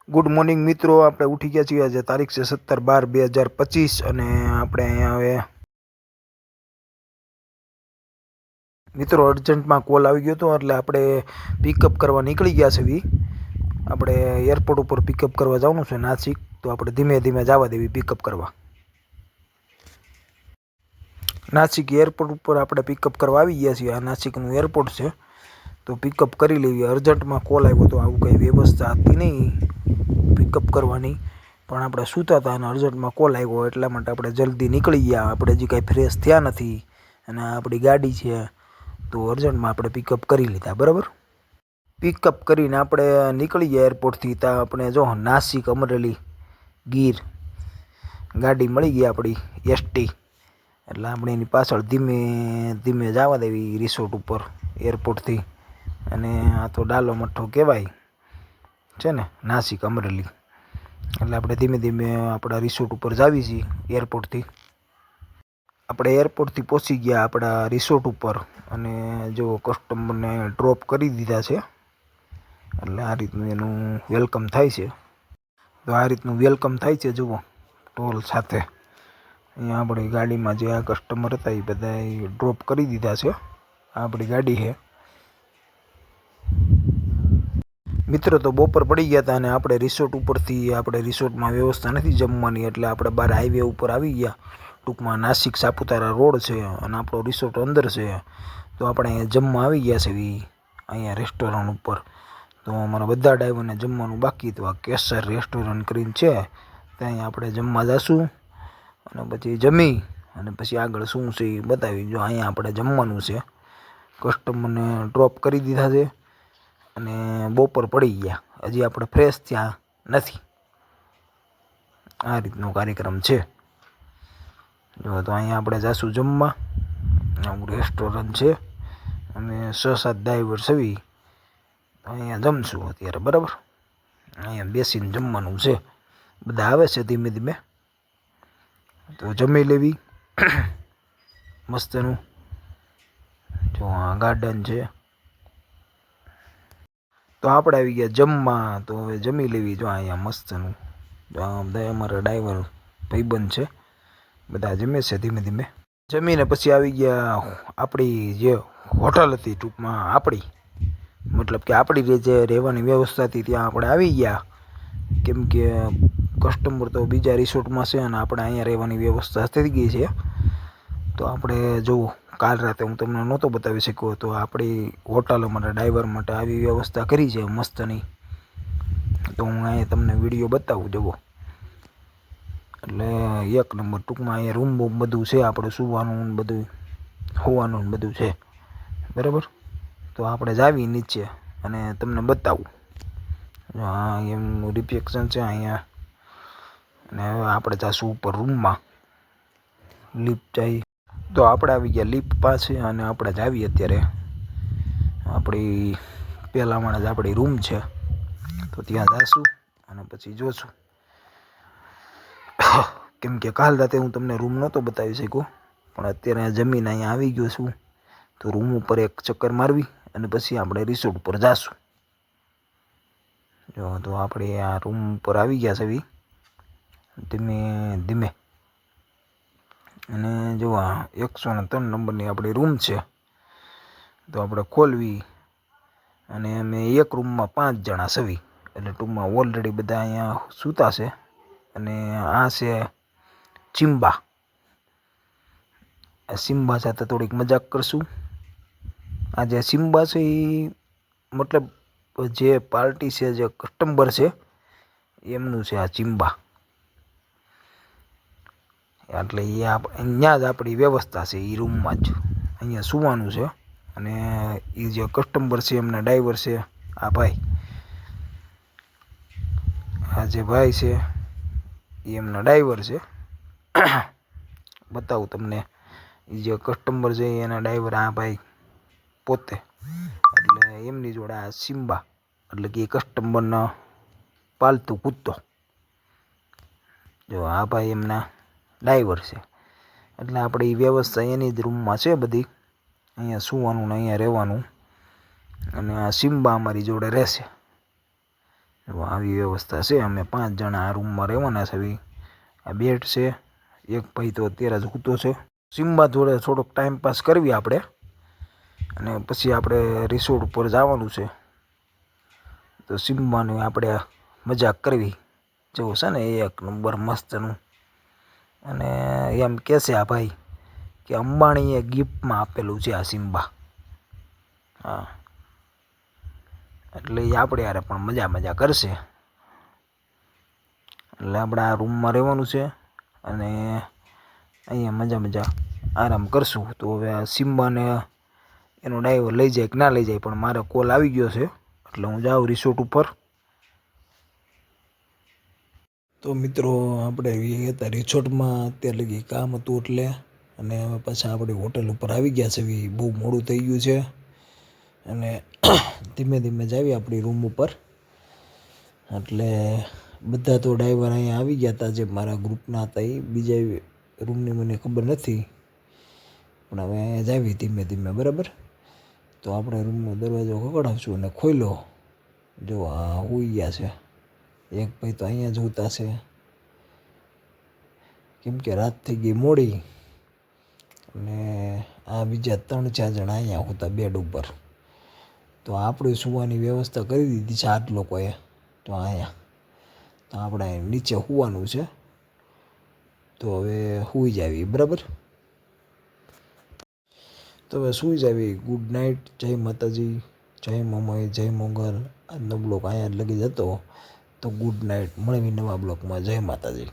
Good morning મિત્રો, આપણે ઉઠી ગયા છીએ. આજે તારીખ છે 17/12/2025 અને આપણે અહીંયા હવે મિત્રો અર્જન્ટમાં કોલ આવી ગયો હતો એટલે આપણે પિકઅપ કરવા નીકળી ગયા છીએ. આપણે એરપોર્ટ ઉપર પિકઅપ કરવા જવાનું છે નાસિક, તો આપણે ધીમે ધીમે જવા દેવી પિકઅપ કરવા. નાસિક એરપોર્ટ ઉપર આપણે પિકઅપ કરવા આવી ગયા છીએ. આ નાસિકનું એરપોર્ટ છે, તો પિકઅપ કરી લેવી. અર્જન્ટમાં કોલ આવ્યો તો આવું કંઈ વ્યવસ્થા હતી નહીં પિકઅપ કરવાની, પણ આપણે સૂતા હતા અને અર્જન્ટમાં કોલ આવ્યો એટલા માટે આપણે જલ્દી નીકળી ગયા. આપણે હજી કાંઈ ફ્રેશ થયા નથી અને આપણી ગાડી છે, તો અર્જન્ટમાં આપણે પિકઅપ કરી લીધા. બરાબર, પિકઅપ કરીને આપણે નીકળી ગયા એરપોર્ટથી. ત્યાં આપણે જો નાસિક, અમરેલી, ગીર ગાડી મળી ગઈ આપણી એસટી, એટલે આપણે એની પાછળ ધીમે ધીમે જવા દેવી રિસોર્ટ ઉપર એરપોર્ટથી. અને આ તો ડાલો મઠ્ઠો કહેવાય છે ને, નાસિક અમરેલી. એટલે આપણે ધીમે ધીમે આપણા રિસોર્ટ ઉપર જાવી છીએ એરપોર્ટથી. આપણે એરપોર્ટથી પહોંચી ગયા આપણા રિસોર્ટ ઉપર અને જો કસ્ટમરને ડ્રોપ કરી દીધા છે. એટલે આ રીતનું એનું વેલકમ થાય છે. તો આ રીતનું વેલકમ થાય છે જુઓ, ટોલ સાથે. અહીંયા આપણી ગાડીમાં જે આ કસ્ટમર હતા એ બધા ડ્રોપ કરી દીધા છે. આ આપણી ગાડી છે મિત્રો. તો બપોર પડી ગયા હતા અને આપણે રિસોર્ટ ઉપરથી, આપણે રિસોર્ટમાં વ્યવસ્થા નથી જમવાની, એટલે આપણે બહાર હાઈવે ઉપર આવી ગયા. ટૂંકમાં નાસિક સાપુતારા રોડ છે અને આપણો રિસોર્ટ અંદર છે, તો આપણે અહીંયા જમવા આવી ગયા છે અહીંયા રેસ્ટોરન્ટ ઉપર. તો અમારા બધા ડ્રાઈવરને જમવાનું બાકી હતું. આ કેસર રેસ્ટોરન્ટ કરીને છે, ત્યાં આપણે જમવા જઈશું અને પછી જમી અને પછી આગળ શું છે એ બતાવી. જો અહીંયા આપણે જમવાનું છે. કસ્ટમરને ડ્રોપ કરી દીધા છે અને બપોર પડી ગયા, હજી આપણે ફ્રેશ થયા નથી. આ રીતનો કાર્યક્રમ છે. જો તો અહીંયા આપણે જઈશું જમવા. આવું રેસ્ટોરન્ટ છે અને 6-7 ડ્રાઈવર છે, અહીંયા જમશું અત્યારે. બરાબર, અહીંયા બેસીને જમવાનું છે. બધા આવે છે ધીમે ધીમે, તો જમી લેવી મસ્તનું. જો આ ગાર્ડન છે, તો આપણે આવી ગયા જમવા. તો હવે જમી લેવી. જો અહીંયા મસ્તનું, જો આ બધા અમારા ડ્રાઈવર ભાઈબંધ છે, બધા જમે છે ધીમે ધીમે. જમીને પછી આવી ગયા આપણી જે હોટલ હતી, ટૂંકમાં આપણી, મતલબ કે આપણી જે રહેવાની વ્યવસ્થા હતી ત્યાં આપણે આવી ગયા. કેમ કે કસ્ટમર તો બીજા રિસોર્ટમાં છે અને આપણે અહીંયા રહેવાની વ્યવસ્થા થઈ ગઈ છે. તો આપણે જો કાલ રાતે હું તમને નહોતો બતાવી શક્યો, તો આપણી હોટલ અમારા ડ્રાઈવર માટે આવી વ્યવસ્થા કરી છે મસ્તની. તો હું અહીંયા તમને વિડીયો બતાવું જુઓ. એટલે એક નંબર. ટૂંકમાં અહીંયા રૂમ બૂમ બધું છે, આપણે સૂવાનું બધું, હોવાનું બધું છે. બરાબર, તો આપણે જાવી નીચે અને તમને બતાવું. હા, એમનું રિફ્લેક્શન છે અહીંયા. અને હવે આપણે જઈશું ઉપર રૂમમાં. લિફ્ટ જાય તો આપણે આવી ગયા લિફ્ટ પાસે અને આપણે જાવી અત્યારે આપણી પહેલા માણસ આપણી રૂમ છે, તો ત્યાં જઈશું અને પછી જોશું. કેમ કે કાલ રાતે હું તમને રૂમ નહોતો બતાવી શક્યો, પણ અત્યારે જમીન અહીંયા આવી ગયો છું, તો રૂમ ઉપર એક ચક્કર મારવી અને પછી આપણે રિસોર્ટ ઉપર જઈશું. જો તો આપણે આ રૂમ ઉપર આવી ગયા છે ધીમે ધીમે. અને જો આ 103 નંબરની આપણી રૂમ છે, તો આપણે ખોલવી. અને અમે એક રૂમમાં 5 જણા છીએ, એટલે ટૂંકમાં ઓલરેડી બધા અહીંયા સૂતા છે. અને આ છે ચિમ્બા. આ સિમ્બા સાથે થોડીક મજાક કરશું. આ જે સિમ્બા છે એ મતલબ જે પાર્ટી છે, જે કસ્ટમર છે એમનું છે આ ચિમ્બા. એટલે એ અહીંયા જ આપણી વ્યવસ્થા છે, એ રૂમમાં જ અહીંયા સૂવાનું છે. અને એ જે કસ્ટમર છે એમના ડ્રાઈવર છે આ ભાઈ. આ જે ભાઈ છે એ એમના ડ્રાઈવર છે. બતાવું તમને. એ જે કસ્ટમર છે એના ડ્રાઈવર આ ભાઈ પોતે. એટલે એમની જોડે આ સિમ્બા, એટલે કે એ કસ્ટમરનો પાલતુ કૂતો. જો આ ભાઈ એમના ડ્રાઈવર છે. એટલે આપણે એ વ્યવસ્થા એની જ રૂમમાં છે બધી. અહીંયા સૂવાનું ને અહીંયા રહેવાનું. અને આ સિમ્બા અમારી જોડે રહેશે. આવી વ્યવસ્થા છે. અમે 5 જણા આ રૂમમાં રહેવાના છે. આ બેડ છે. એક ભાઈ તો અત્યારે જ સૂતો છે. સિમ્બા જોડે થોડોક ટાઈમ પાસ કરવી આપણે, અને પછી આપણે રિસોર્ટ ઉપર જવાનું છે. તો સિમ્બાની આપણે મજાક કરવી. જેવું છે ને એક નંબર મસ્તનું. અને એમ કહે છે આ ભાઈ કે અંબાણીએ ગિફ્ટમાં આપેલું છે આ સિમ્બા. હા, એટલે એ આપણે યારે પણ મજા કરશે. એટલે આપણે આ રૂમમાં રહેવાનું છે અને અહીંયા મજા આરામ કરશું. તો હવે આ સિમ્બાને એનો ડ્રાઈવર લઈ જાય કે ના લઈ જાય, પણ મારે કોલ આવી ગયો છે એટલે હું જાઉં રિસોર્ટ ઉપર. તો મિત્રો આપણે હતા રિસોર્ટમાં અત્યારે લગી કામ હતું એટલે, અને હવે પાછા આપણે હોટલ ઉપર આવી ગયા છે. બહુ મોડું થઈ ગયું છે અને ધીમે ધીમે જાવી આપણી રૂમ ઉપર. એટલે બધા તો ડ્રાઈવર અહીંયા આવી ગયા હતા જે મારા ગ્રુપના હતા. એ બીજા રૂમની મને ખબર નથી, પણ હવે અહીંયા જાવી ધીમે ધીમે. બરાબર, તો આપણે રૂમનો દરવાજો ખખડાવશું અને ખોલ્યો. જો આ હોઈ ગયા છે. એક ભાઈ તો અહીંયા જ હોતા છે, કેમ કે રાત થઈ ગઈ મોડી. અને આ બીજા 3-4 જણા અહીંયા હોતા બેડ ઉપર. તો આપણે સૂવાની વ્યવસ્થા કરી દીધી છે 8 લોકોએ. તો અહીંયા તો આપણે નીચે સૂવાનું છે. તો હવે સૂઈ જાવી. બરાબર, તો હવે સૂઈ જાવી. Good night. જય માતાજી, જય મમઈ, જય મોગલ. આજનો બ્લોગ અહીંયા જ લગી જતો. તો ગુડ નાઇટ. મળવી નવા બ્લોગમાં. જય માતાજી.